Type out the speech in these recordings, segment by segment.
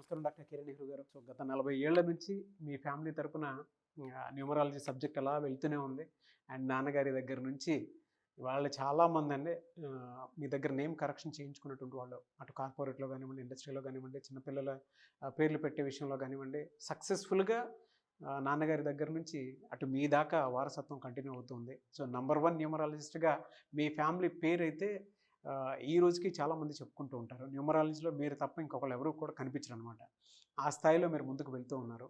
నమస్కారం డాక్టర్ కిరణ్ నెహ్రూ గారు. సో గత 40 ఏళ్ల నుంచి మీ ఫ్యామిలీ తరపున న్యూమరాలజీ సబ్జెక్ట్ అలా వెళ్తూనే ఉంది. అండ్ నాన్నగారి దగ్గర నుంచి వాళ్ళు చాలామంది అండి మీ దగ్గర నేమ్ కరెక్షన్ చేయించుకున్నటువంటి వాళ్ళు, అటు కార్పొరేట్లో కానివ్వండి, ఇండస్ట్రీలో కానివ్వండి, చిన్నపిల్లల పేర్లు పెట్టే విషయంలో కానివ్వండి, సక్సెస్ఫుల్గా నాన్నగారి దగ్గర నుంచి అటు మీ దాకా వారసత్వం కంటిన్యూ అవుతుంది. సో నంబర్ 1 న్యూమరాలజిస్ట్గా మీ ఫ్యామిలీ పేరైతే ఈ రోజుకి చాలామంది చెప్పుకుంటూ ఉంటారు. న్యూమరాలజీలో మీరు తప్ప ఇంకొకళ్ళు ఎవరు కూడా కనిపించరు అనమాట. ఆ స్థాయిలో మీరు ముందుకు వెళ్తూ ఉన్నారు.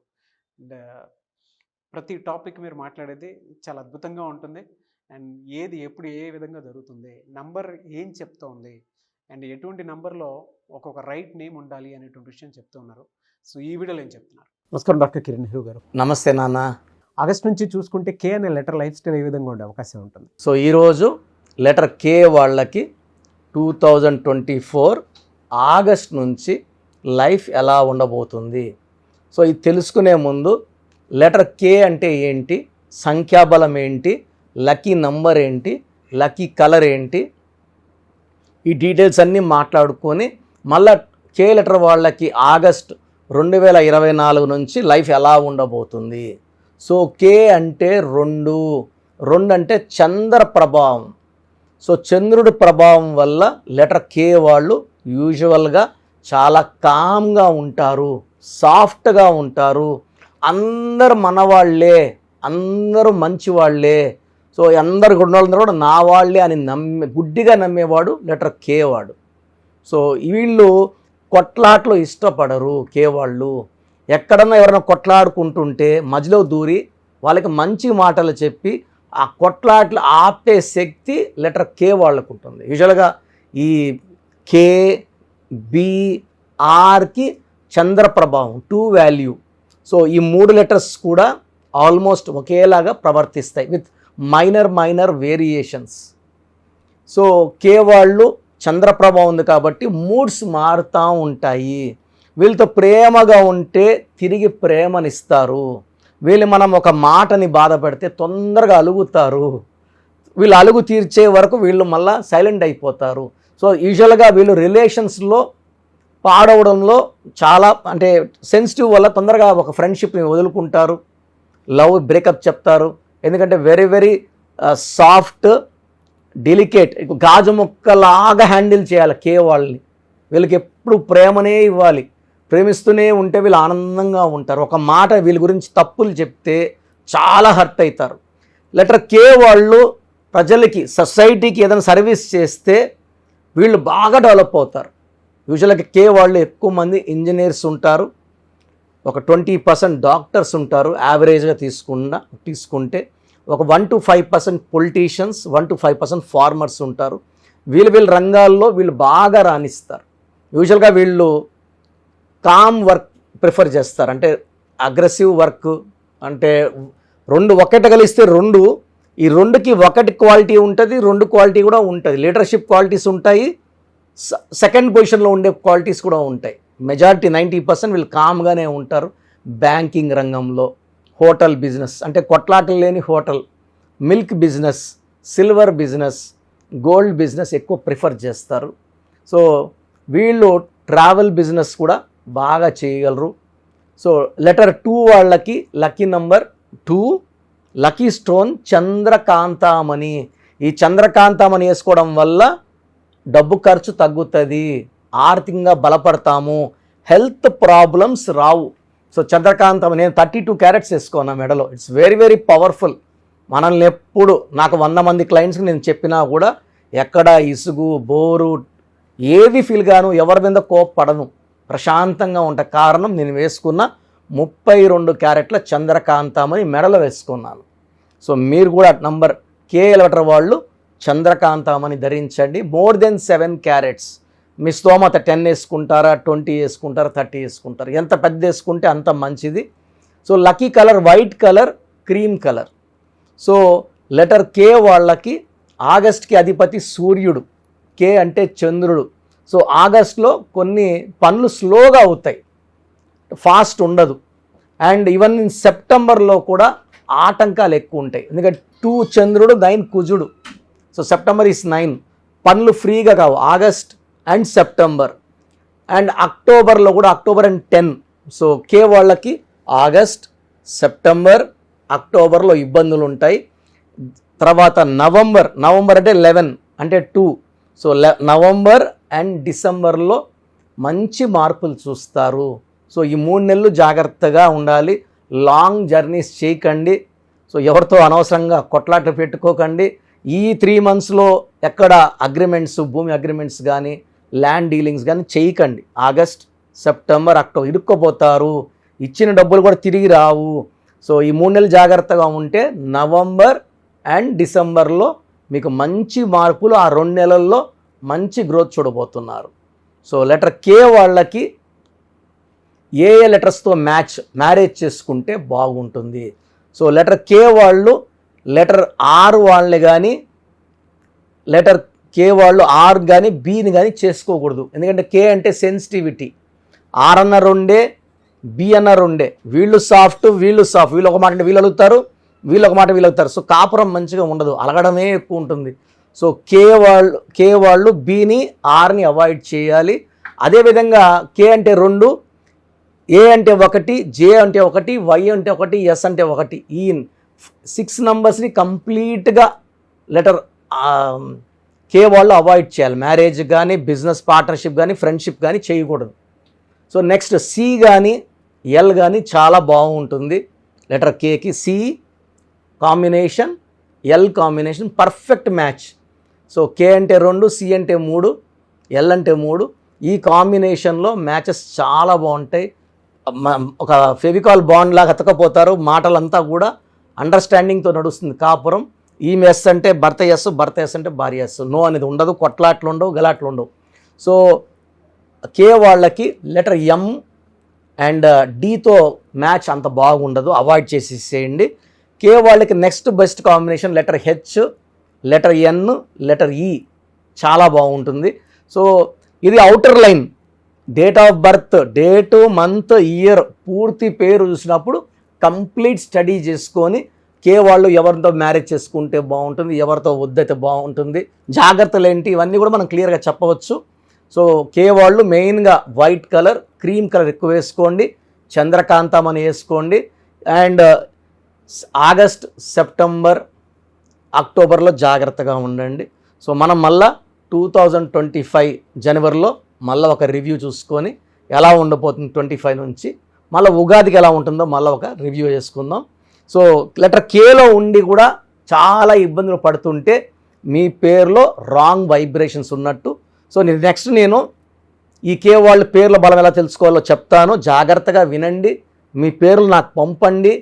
అండ్ ప్రతి టాపిక్ మీరు మాట్లాడేది చాలా అద్భుతంగా ఉంటుంది. అండ్ ఏది ఎప్పుడు ఏ విధంగా జరుగుతుంది, నంబర్ ఏం చెప్తోంది, అండ్ ఎటువంటి నంబర్లో ఒక్కొక్క రైట్ నేమ్ ఉండాలి అనేటువంటి విషయం చెప్తూ ఉన్నారు. సో ఈ వీడియోలో ఏం చెప్తున్నారు? నమస్కారం డాక్టర్ కిరణ్ నెహ్రూ గారు. నమస్తే నాన్న. ఆగస్ట్ నుంచి చూసుకుంటే కే అనే లెటర్ లైఫ్ స్టైల్ ఏ విధంగా ఉండే అవకాశం ఉంటుంది? సో ఈరోజు లెటర్ కే వాళ్ళకి 2024 ఆగస్ట్ నుంచి లైఫ్ ఎలా ఉండబోతుంది. సో ఇది తెలుసుకునే ముందు లెటర్ కే అంటే ఏంటి, సంఖ్యాబలం ఏంటి, లక్కీ నంబర్ ఏంటి, లక్కీ కలర్ ఏంటి, ఈ డీటెయిల్స్ అన్నీ మాట్లాడుకొని మళ్ళా కే లెటర్ వాళ్ళకి ఆగస్ట్ 2024 నుంచి లైఫ్ ఎలా ఉండబోతుంది. సో కే అంటే 2 అంటే చంద్ర ప్రభావం. సో చంద్రుడి ప్రభావం వల్ల లెటర్ కే వాళ్ళు యూజువల్గా చాలా కామ్గా ఉంటారు, సాఫ్ట్గా ఉంటారు, అందరు మనవాళ్లే, అందరూ మంచివాళ్లే, సో అందరు గుడ్డోళ్ళందరూ కూడా నా వాళ్ళే అని గుడ్డిగా నమ్మేవాడు లెటర్ కే వాడు. సో వీళ్ళు కొట్లాట్లు ఇష్టపడరు కే వాళ్ళు. ఎక్కడన్నా ఎవరైనా కొట్లాడుకుంటుంటే మధ్యలో దూరి వాళ్ళకి మంచి మాటలు చెప్పి ఆ కొట్లాట్లు ఆపే శక్తి లెటర్ కే వాళ్ళకు ఉంటుంది. యూజువల్గా ఈ కే బి ఆర్కి చంద్ర ప్రభావం 2 వాల్యూ. సో ఈ 3 లెటర్స్ కూడా ఆల్మోస్ట్ ఒకేలాగా ప్రవర్తిస్తాయి విత్ మైనర్ వేరియేషన్స్. సో కే వాళ్ళు చంద్ర ప్రభావం ఉంది కాబట్టి మూడ్స్ మారుతూ ఉంటాయి. వీళ్ళతో ప్రేమగా ఉంటే తిరిగి ప్రేమనిస్తారు. వీళ్ళు మనం ఒక మాటని బాధ పెడితే తొందరగా అలుగుతారు. వీళ్ళు అలుగు తీర్చే వరకు వీళ్ళు మళ్ళీ సైలెంట్ అయిపోతారు. సో యూజువల్గా వీళ్ళు రిలేషన్స్లో పాడవడంలో చాలా అంటే సెన్సిటివ్ వల్ల తొందరగా ఒక ఫ్రెండ్షిప్ని వదులుకుంటారు, లవ్ బ్రేకప్ చెప్తారు. ఎందుకంటే వెరీ సాఫ్ట్, డెలికేట్, గాజు మొక్కలాగా హ్యాండిల్ చేయాలి కే వాళ్ళని. వీళ్ళకి ఎప్పుడు ప్రేమనే ఇవ్వాలి, ప్రేమిస్తూనే ఉంటే వీళ్ళు ఆనందంగా ఉంటారు. ఒక మాట వీళ్ళ గురించి తప్పులు చెప్తే చాలా హర్ట్ అవుతారు. లెటర్ కే వాళ్ళు ప్రజలకి, సొసైటీకి ఏదైనా సర్వీస్ చేస్తే వీళ్ళు బాగా డెవలప్ అవుతారు. యూజువల్గా కే వాళ్ళు ఎక్కువ ఇంజనీర్స్ ఉంటారు, ఒక 20% డాక్టర్స్ ఉంటారు యావరేజ్గా తీసుకుంటే, ఒక 1 to 5% పొలిటీషియన్స్, 1 to 5% ఫార్మర్స్ ఉంటారు. వీళ్ళ రంగాల్లో వీళ్ళు బాగా రాణిస్తారు. యూజువల్గా వీళ్ళు కామ్ వర్క్ ప్రిఫర్ చేస్తారు. అంటే అగ్రెసివ్ వర్క్ అంటే 2 ఒకటి కలిస్తే 2, ఈ 2కి 1 క్వాలిటీ ఉంటుంది, 2 క్వాలిటీ కూడా ఉంటుంది. లీడర్షిప్ క్వాలిటీస్ ఉంటాయి, సెకండ్ పొజిషన్లో ఉండే క్వాలిటీస్ కూడా ఉంటాయి. మెజారిటీ 90% వీళ్ళు కామ్గానే ఉంటారు. బ్యాంకింగ్ రంగంలో, హోటల్ బిజినెస్ అంటే కొట్లాటలు లేని hotel, milk business, silver business, gold business ఎక్కువ ప్రిఫర్ చేస్తారు. సో వీళ్ళు ట్రావెల్ బిజినెస్ కూడా బాగా చేయగలరు. సో లెటర్ 2 వాళ్ళకి లక్కీ నంబర్ 2, లక్కీ స్టోన్ చంద్రకాంతామణి. ఈ చంద్రకాంతామణి వేసుకోవడం వల్ల డబ్బు ఖర్చు తగ్గుతుంది, ఆర్థికంగా బలపడతాము, హెల్త్ ప్రాబ్లమ్స్ రావు. సో చంద్రకాంతామణి నేను 32 క్యారెట్స్ వేసుకున్నా మెడలో. It's very powerful. మనల్ని ఎప్పుడు నాకు 100 మంది క్లయింట్స్కి నేను చెప్పినా కూడా ఎక్కడ ఇసుగు బోరు ఏది ఫీల్ గాను, ఎవరి మీద కోప్పడను, ప్రశాంతంగా ఉంటే కారణం నేను వేసుకున్న 32 క్యారెట్ల చంద్రకాంతామని మెడలో వేసుకున్నాను. సో మీరు కూడా నంబర్ కే లెటర్ వాళ్ళు చంద్రకాంతామని ధరించండి. More than 7 carrots. మీ స్తోమత 10 వేసుకుంటారా, 20 వేసుకుంటారా, 30 వేసుకుంటారు. ఎంత పెద్ద వేసుకుంటే అంత మంచిది. So lucky colour white colour, cream colour. So letter K వాళ్ళకి ఆగస్ట్కి అధిపతి సూర్యుడు, కే అంటే చంద్రుడు. సో ఆగస్ట్లో కొన్ని పనులు స్లోగా అవుతాయి, ఫాస్ట్ ఉండదు. అండ్ ఈవెన్ సెప్టెంబర్లో కూడా ఆటంకాలు ఎక్కువ ఉంటాయి. ఎందుకంటే 2 చంద్రుడు, 9 కుజుడు. So September is 9. పనులు ఫ్రీగా కావు ఆగస్ట్ అండ్ సెప్టెంబర్. అండ్ అక్టోబర్లో కూడా అక్టోబర్ అండ్ 10. సో కే వాళ్ళకి ఆగస్ట్, సెప్టెంబర్, అక్టోబర్లో ఇబ్బందులు ఉంటాయి. తర్వాత నవంబర్ అంటే 11 అంటే 2. సో నవంబర్ అండ్ డిసెంబర్లో మంచి మార్పులు చూస్తారు. సో ఈ 3 నెలలు జాగ్రత్తగా ఉండాలి. లాంగ్ జర్నీస్ చేయకండి. సో ఎవరితో అనవసరంగా కొట్లాట పెట్టుకోకండి. ఈ 3 మంత్స్లో ఎక్కడ అగ్రిమెంట్స్, భూమి అగ్రిమెంట్స్ కానీ ల్యాండ్ డీలింగ్స్ కానీ చేయకండి. ఆగస్ట్, సెప్టెంబర్, అక్టోబర్ ఇరుక్కుపోతారు. ఇచ్చిన డబ్బులు కూడా తిరిగి రావు. సో ఈ 3 నెలలు జాగ్రత్తగా ఉంటే నవంబర్ అండ్ డిసెంబర్లో మీకు మంచి మార్పులు, ఆ 2 నెలల్లో మంచి గ్రోత్ చూడబోతున్నారు. సో లెటర్ కే వాళ్ళకి ఏ లెటర్స్తో మ్యారేజ్ చేసుకుంటే బాగుంటుంది. సో లెటర్ కే వాళ్ళు లెటర్ ఆర్ వాళ్ళని కానీ, లెటర్ కే వాళ్ళు ఆర్ కానీ బీని కానీ చేసుకోకూడదు. ఎందుకంటే కే అంటే సెన్సిటివిటీ. ఆర్ అన్న 2, బి అన్న 2. వీళ్ళు సాఫ్ట్, వీళ్ళు ఒక మాట అంటే వీళ్ళు అలుగుతారు, వీళ్ళు ఒక మాట వీళ్ళు అలుగుతారు. సో కాపురం మంచిగా ఉండదు, అలగడమే ఎక్కువ ఉంటుంది. సో కే వాళ్ళు బీని, ఆర్ని అవాయిడ్ చేయాలి. అదేవిధంగా కే అంటే 2, ఏ అంటే 1, జే అంటే 1, వై అంటే 1, ఎస్ అంటే 1. ఈ 6 నంబర్స్ని కంప్లీట్గా లెటర్ కే వాళ్ళు అవాయిడ్ చేయాలి. మ్యారేజ్ కానీ, బిజినెస్ పార్ట్నర్షిప్ కానీ, ఫ్రెండ్షిప్ కానీ చేయకూడదు. సో నెక్స్ట్ సి కానీ, ఎల్ కానీ చాలా బాగుంటుంది. లెటర్ కేకి C combination, L combination perfect match. So K అంటే 2, సి అంటే 3, ఎల్ అంటే 3. ఈ కాంబినేషన్లో మ్యాచెస్ చాలా బాగుంటాయి. ఒక ఫెవికాల్ బాండ్ లాగా అతకపోతారు. మాటలంతా కూడా అండర్స్టాండింగ్తో నడుస్తుంది కాపురం. ఈమె ఎస్ అంటే భర్త ఎస్, భర్త ఎస్ అంటే భార్య ఎస్. నో అనేది ఉండదు, కొట్లాట్లు ఉండవు, గలాట్లు ఉండవు. సో కే వాళ్ళకి లెటర్ ఎం అండ్ డితో మ్యాచ్ అంత బాగుండదు, అవాయిడ్ చేసేసేయండి. కే వాళ్ళకి next best combination letter H, letter N, letter E చాలా బాగుంటుంది. సో ఇది outer line. Date of birth, date, month, year, పూర్తి పేరు చూసినప్పుడు కంప్లీట్ స్టడీ చేసుకొని కే వాళ్ళు ఎవరితో మ్యారేజ్ చేసుకుంటే బాగుంటుంది, ఎవరితో వద్దైతే బాగుంటుంది, జాగ్రత్తలు ఏంటి, ఇవన్నీ కూడా మనం క్లియర్గా చెప్పవచ్చు. సో కే వాళ్ళు మెయిన్గా వైట్ కలర్, క్రీమ్ కలర్ ఎక్కువ వేసుకోండి, చంద్రకాంతం అని వేసుకోండి. అండ్ ఆగస్ట్, సెప్టెంబర్, అక్టోబర్లో జాగ్రత్తగా ఉండండి. సో మనం మళ్ళా 2025 జనవరిలో మళ్ళీ ఒక రివ్యూ చూసుకొని ఎలా ఉండబోతుంది 25 నుంచి, మళ్ళీ ఉగాదికి ఎలా ఉంటుందో మళ్ళీ ఒక రివ్యూ చేసుకుందాం. సో లెటర్ కేలో ఉండి కూడా చాలా ఇబ్బందులు పడుతుంటే మీ పేరులో రాంగ్ వైబ్రేషన్స్ ఉన్నట్టు. సో నెక్స్ట్ నేను ఈ కే వాళ్ళ పేర్ల బలం ఎలా తెలుసుకోవాలో చెప్తాను, జాగ్రత్తగా వినండి. మీ పేర్లు నాకు పంపండి.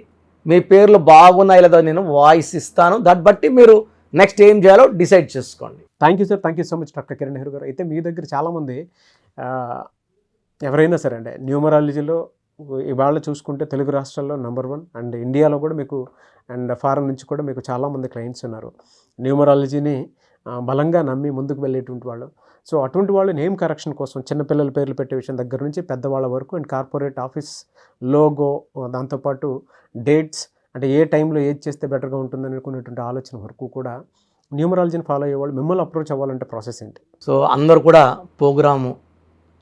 మీ పేర్లు బాగున్నాయి లేదో నేను వాయిస్ ఇస్తాను. దాన్ని బట్టి మీరు నెక్స్ట్ ఏం చేయాలో డిసైడ్ చేసుకోండి. Thank you sir, thank you so much doctor Kiran Nehru గారు. అయితే మీ దగ్గర చాలామంది ఎవరైనా సరే అంటే న్యూమరాలజీలో ఇవాళ చూసుకుంటే తెలుగు రాష్ట్రాల్లో నెంబర్ 1 అండ్ ఇండియాలో కూడా మీకు అండ్ ఫారెన్ నుంచి కూడా మీకు చాలామంది క్లయింట్స్ ఉన్నారు న్యూమరాలజీని బలంగా నమ్మి ముందుకు వెళ్ళేటువంటి వాళ్ళు. సో అటువంటి వాళ్ళు నేమ్ కరెక్షన్ కోసం చిన్నపిల్లల పేర్లు పెట్టే విషయం దగ్గర నుంచి పెద్దవాళ్ళ వరకు అండ్ కార్పొరేట్ ఆఫీస్ లోగో, దాంతోపాటు డేట్స్ అంటే ఏ టైంలో ఏది చేస్తే బెటర్గా ఉంటుందని అనుకునేటువంటి ఆలోచన వరకు కూడా న్యూమరాలజీని ఫాలో అయ్యేవాళ్ళు మిమ్మల్ని అప్రోచ్ అవ్వాలంటే ప్రాసెస్ ఏంటి? సో అందరూ కూడా ప్రోగ్రాము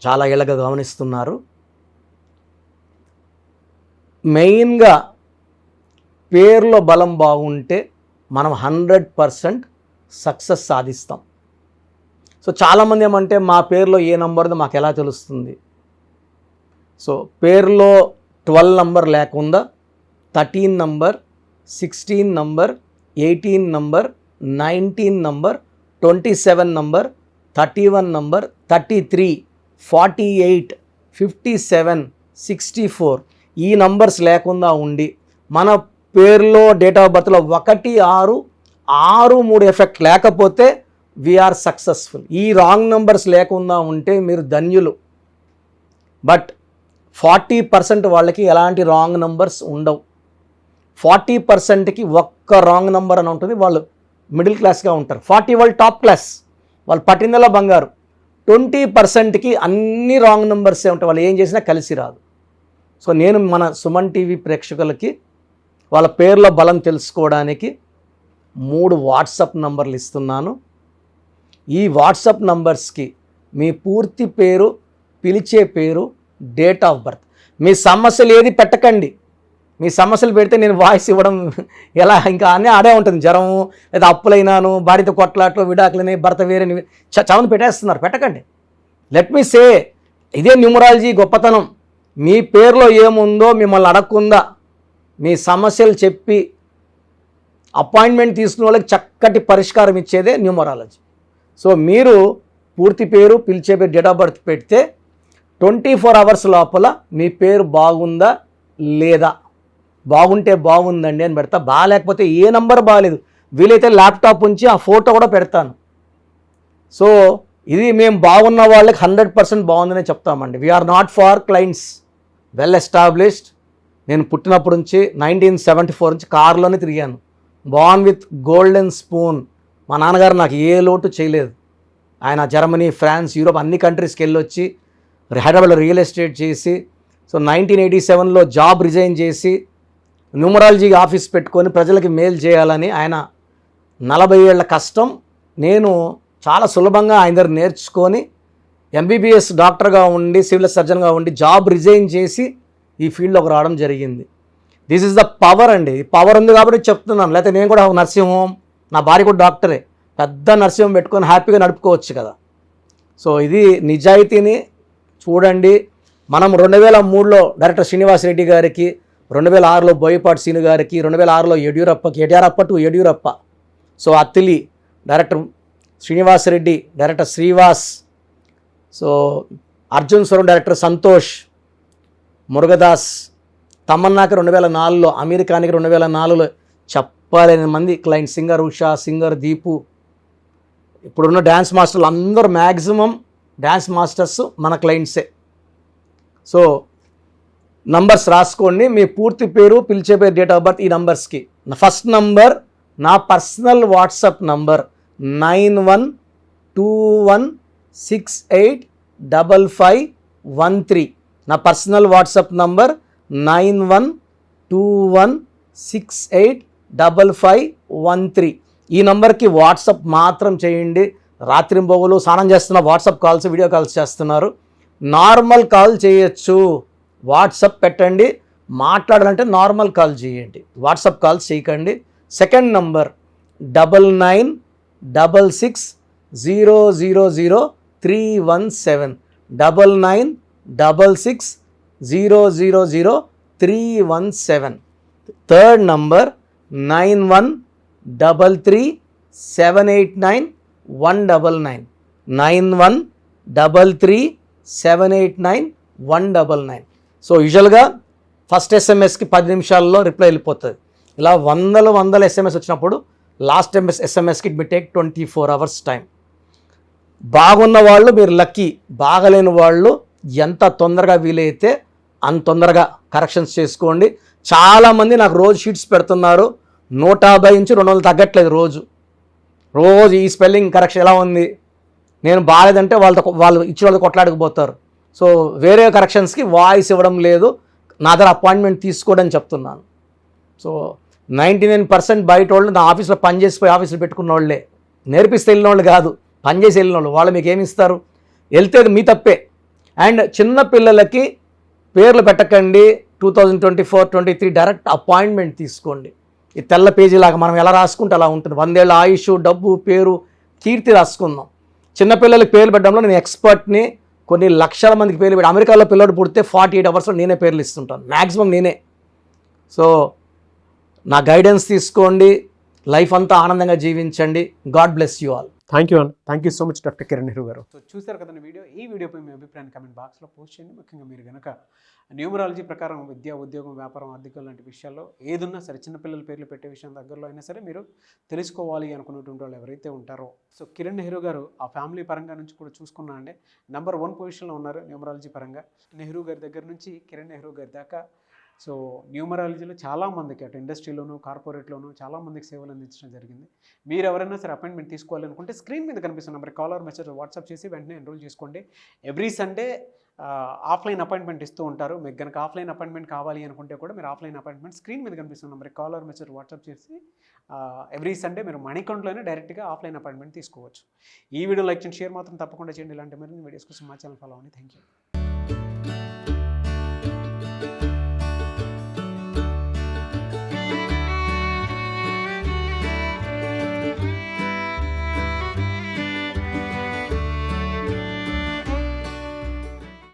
చాలా ఏళ్ళగా గమనిస్తున్నారు. మెయిన్గా పేర్లో బలం బాగుంటే మనం 100% సక్సెస్ సాధిస్తాం. సో చాలామంది ఏమంటే మా పేరులో ఏ నంబర్దో మాకు ఎలా తెలుస్తుంది? సో పేరులో 12 నంబర్ లేకుండా 13 number, 16 number, 18 number, 19 number, 27 number, 31 number, 33, 48, 57, 64 ఈ నంబర్స్ లేకుండా ఉండి మన పేరులో డేట్ ఆఫ్ బర్త్లో 1, 6, 6, 3 ఎఫెక్ట్ లేకపోతే వీఆర్ సక్సెస్ఫుల్. ఈ రాంగ్ నంబర్స్ లేకుండా ఉంటే మీరు ధన్యులు. బట్ 40% వాళ్ళకి ఎలాంటి రాంగ్ నంబర్స్ ఉండవు. 40%కి ఒక్క రాంగ్ నంబర్ అని ఉంటుంది, వాళ్ళు మిడిల్ క్లాస్గా ఉంటారు. 40 వాళ్ళు టాప్ క్లాస్, వాళ్ళు పట్టిందలా బంగారు. 20%కి అన్ని రాంగ్ నెంబర్సే ఉంటాయి, వాళ్ళు ఏం చేసినా కలిసి రాదు. సో నేను మన సుమన్ టీవీ ప్రేక్షకులకి వాళ్ళ పేర్ల బలం తెలుసుకోవడానికి 3 వాట్సాప్ నంబర్లు ఇస్తున్నాను. ఈ వాట్సాప్ నంబర్స్కి మీ పూర్తి పేరు పిలిచే పేరు, డేట్ ఆఫ్ బర్త్. మీ సమస్యలు ఏది పెట్టకండి. మీ సమస్యలు పెడితే నేను వాయిస్ ఇవ్వడం ఎలా, ఇంకా అన్నీ ఆడే ఉంటుంది. జ్వరము, లేదా అప్పులైనాను, భార్యతో కొట్లాట్లు, విడాకులని, భర్త వేరేని చవని పెట్టేస్తున్నారు. పెట్టకండి. లెట్ మీ సే, ఇదే న్యూమరాలజీ గొప్పతనం. మీ పేరులో ఏముందో మిమ్మల్ని అడగకుండా మీ సమస్యలు చెప్పి అపాయింట్మెంట్ తీసుకున్న వాళ్ళకి చక్కటి పరిష్కారం ఇచ్చేదే న్యూమరాలజీ. సో మీరు పూర్తి పేరు, పిలిచే పేరు, డేట్ ఆఫ్ బర్త్ పెడితే 24 అవర్స్ లోపల మీ పేరు బాగుందా లేదా, బాగుంటే బాగుందండి అని పెడతా, బాగాలేకపోతే ఏ నంబర్ బాగాలేదు, వీలైతే ల్యాప్టాప్ ఉంచి ఆ ఫోటో కూడా పెడతాను. సో ఇది మేము బాగున్న వాళ్ళకి 100% బాగుందనే చెప్తామండి. We are not for clients, well established. నేను పుట్టినప్పటి నుంచి 1974 నుంచి కార్లోనే తిరిగాను. Born with golden spoon. మా నాన్నగారు నాకు ఏ లోటు చేయలేదు. ఆయన జర్మనీ, ఫ్రాన్స్, యూరోప్ అన్ని కంట్రీస్కి వెళ్ళొచ్చి హైదరాబాద్లో రియల్ ఎస్టేట్ చేసి, సో 1987లో జాబ్ రిజైన్ చేసి న్యూమరాలజీ ఆఫీస్ పెట్టుకొని ప్రజలకి మేలు చేయాలని ఆయన 40 ఏళ్ల కష్టం నేను చాలా సులభంగా ఆయన దగ్గర నేర్చుకొని ఎంబీబీఎస్ డాక్టర్గా ఉండి, సివిల్ సర్జన్గా ఉండి జాబ్ రిజైన్ చేసి ఈ ఫీల్డ్లోకి రావడం జరిగింది. దిస్ ఈజ్ ద పవర్ అండి. పవర్ ఉంది కాబట్టి చెప్తున్నాను. లేకపోతే నేను కూడా నర్సింగ్ హోమ్, నా భార్య కూడా డాక్టరే, పెద్ద నర్సింగ్ హోమ్ పెట్టుకొని హ్యాపీగా నడుపుకోవచ్చు కదా. సో ఇది నిజాయితీని చూడండి. మనం 2003లో డైరెక్టర్ శ్రీనివాస్ రెడ్డి గారికి, 2006లో బోయపాటి సీను గారికి, 2006లో Yeddyurappa, so Athili director Srinivas Reddy, director Srivas, so Arjun స్వరం డైరెక్టర్ సంతోష్, మురుగదాస్, తమన్నాకి 2004లో, అమెరికానికి 2004లో చెప్పలేని మంది client, singer Usha, singer Deepu, ఇప్పుడున్న డ్యాన్స్ మాస్టర్లు అందరూ మ్యాక్సిమం డ్యాన్స్ మాస్టర్స్ మన క్లయింట్సే. సో నంబర్స్ రాసుకోండి. మీ పూర్తి పేరు, పిలిచే పేరు, డేట్ ఆఫ్ బర్త్ ఈ నంబర్స్కి. ఫస్ట్ నంబర్ నా పర్సనల్ వాట్సాప్ నంబర్ 9121685513. నా పర్సనల్ వాట్సాప్ నంబర్ 9121685513. ఈ నంబర్కి వాట్సాప్ మాత్రం చేయండి. రాత్రింబొగులు స్నానం చేస్తున్న వాట్సాప్ కాల్స్, వీడియో కాల్స్ చేస్తున్నారు. నార్మల్ కాల్ చేయొచ్చు, వాట్సాప్ పెట్టండి. మాట్లాడాలంటే నార్మల్ కాల్ చేయండి, వాట్సాప్ కాల్స్ చేయకండి. Second number 9966000317, 9966000317. Third number 9133789199, 9133789199. So యూజువల్గా ఫస్ట్ ఎస్ఎంఎస్కి 10 నిమిషాల్లో రిప్లై వెళ్ళిపోతుంది. ఇలా వందల ఎస్ఎంఎస్ వచ్చినప్పుడు లాస్ట్ ఎస్ఎంఎస్కి it me take 24 hours time. బాగున్న వాళ్ళు మీరు లక్కీ, బాగలేని వాళ్ళు ఎంత తొందరగా వీలైతే అంత తొందరగా కరెక్షన్స్ చేసుకోండి. చాలామంది నాకు రోజు షీట్స్ పెడుతున్నారు, 150 నుంచి 200 తగ్గట్లేదు రోజు. ఈ స్పెల్లింగ్ కరెక్షన్ ఎలా ఉంది, నేను బాగాలేదంటే వాళ్ళు ఇచ్చిన వాళ్ళు కొట్లాడకపోతారు. సో వేరే కరెక్షన్స్కి వాయిస్ ఇవ్వడం లేదు, నా దగ్గర అపాయింట్మెంట్ తీసుకోవడం చెప్తున్నాను. సో 99% బయట వాళ్ళు నా ఆఫీస్లో పనిచేసిపోయి ఆఫీసులో పెట్టుకున్న వాళ్ళే, నేర్పిస్తే వెళ్ళిన వాళ్ళు కాదు, పనిచేసి వెళ్ళిన వాళ్ళు. వాళ్ళు మీకు ఏమి ఇస్తారు, వెళ్తే మీ తప్పే. అండ్ చిన్న పిల్లలకి పేర్లు పెట్టకండి. 2024-23 డైరెక్ట్ అపాయింట్మెంట్ తీసుకోండి. ఈ తెల్ల పేజీలాగా మనం ఎలా రాసుకుంటే అలా ఉంటుంది. 100 ఏళ్ళ ఆయుష్, డబ్బు, పేరు, కీర్తి రాసుకుందాం. చిన్నపిల్లలకి పేర్లు పెట్టడంలో నేను ఎక్స్పర్ట్ని. కొన్ని లక్షల మందికి పేర్లు పెట్టి, అమెరికాలో పిల్లడు పుడితే 48 అవర్స్లో నేనే పేర్లు ఇస్తుంటాను, మ్యాక్సిమం నేనే. సో నా గైడెన్స్ తీసుకోండి, లైఫ్ అంతా ఆనందంగా జీవించండి. God bless you all. Thank you so much doctor Kiran Nehru గారు. సో చూశారు కదండి వీడియో. ఈ వీడియోపై మీ అభిప్రాయాన్ని కామెంట్ బాక్స్లో పోస్ట్ చేయండి. ముఖ్యంగా మీరు కనుక న్యూమరాలజీ ప్రకారం విద్య, ఉద్యోగం, వ్యాపారం, ఆర్థికం లాంటి విషయాల్లో ఏదున్నా సరే, చిన్నపిల్లల పేర్లు పెట్టే విషయం దగ్గరలో అయినా సరే మీరు తెలుసుకోవాలి అనుకున్నటువంటి వాళ్ళు ఎవరైతే ఉంటారో, సో కిరణ్ నెహ్రూ గారు ఆ ఫ్యామిలీ పరంగా నుంచి కూడా చూసుకున్నా అండి నెంబర్ 1 పొజిషన్లో ఉన్నారు న్యూమరాలజీ పరంగా. నెహ్రూ గారి దగ్గర నుంచి కిరణ్ నెహ్రూ గారి దాకా సో న్యూమరాలజీలో చాలామందికి అటు ఇండస్ట్రీలోను, కార్పొరేట్లోను చాలామందికి సేవలు అందించడం జరిగింది. మీరు ఎవరైనా సరే అపాయింట్మెంట్ తీసుకోవాలనుకుంటే స్క్రీన్ మీద కనిపిస్తున్న number call or message WhatsApp చేసి వెంటనే ఎన్రోల్ చేసుకోండి. ఎవ్రీ సండే ఆఫ్లైన్ అపాయింట్మెంట్ ఇస్తూ ఉంటారు. మీకు కనుక ఆఫ్లైన్ అపాయింట్మెంట్ కావాలి అనుకుంటే కూడా మీరు ఆఫ్లైన్ అపాయింట్మెంట్ స్క్రీన్ మీద కనిపిస్తున్న number call or message WhatsApp చేసి ఎవ్రీ సండే మీరు మణికంట్లోనే డైరెక్ట్గా ఆఫ్లైన్ అపాయింట్మెంట్ తీసుకోవచ్చు. ఈ వీడియో లైక్ చేయండి, షేర్ మాత్రం తప్పకుండా చేయండి. ఇలాంటి మరిన్ని వీడియోస్ కోసం మా ఛానల్ ఫాలో అవ్వండి. Thank you.